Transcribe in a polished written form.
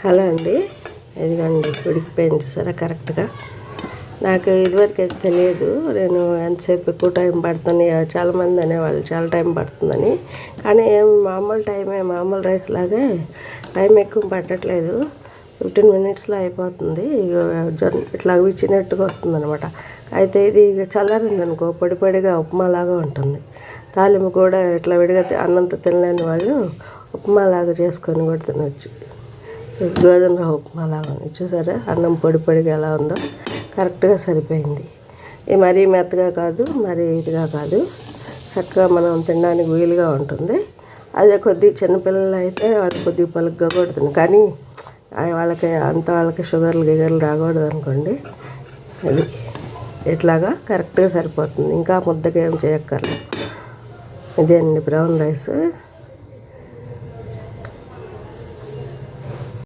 Hello అండి, ఇదిగోండి ఉడికిపోయింది సరే కరెక్ట్గా. నాకు ఇదివరకు అయితే తెలియదు, నేను ఎంతసేపు ఎక్కువ టైం పడుతుంది చాలామంది అనేవాళ్ళు చాలా టైం పడుతుందని. కానీ మామూలు రైస్ లాగే టైం ఎక్కువ పట్టట్లేదు, 15 మినిట్స్లో అయిపోతుంది. ఇట్లా విచ్చినట్టుగా వస్తుంది అనమాట. అయితే ఇది చల్లారింది అనుకో పొడి పొడిగా ఉప్మాలాగా ఉంటుంది. తాలింపు కూడా ఇట్లా విడిగా అన్నంతో తినలేని వాళ్ళు ఉప్మాలాగా చేసుకొని కూడా తినవచ్చు. గోధుమ ఉప్మాలాగా చూసారా, అన్నం పొడి పొడిగా ఎలా ఉందో కరెక్ట్గా సరిపోయింది. ఇది మరీ మెత్తగా కాదు, మరీ ఇదిగా కాదు, చక్కగా మనం తినడానికి వీలుగా ఉంటుంది. అదే కొద్దిగా చిన్నపిల్లలు అయితే వాళ్ళు కొద్దిగా పలుగ్గా కొడుతుంది, కానీ వాళ్ళకి షుగర్లు రాకూడదు అనుకోండి. అది ఇట్లాగా కరెక్ట్గా సరిపోతుంది, ఇంకా ముద్దగా ఏం చేయక్కర్లేదు. ఇదే అండి బ్రౌన్ రైస్.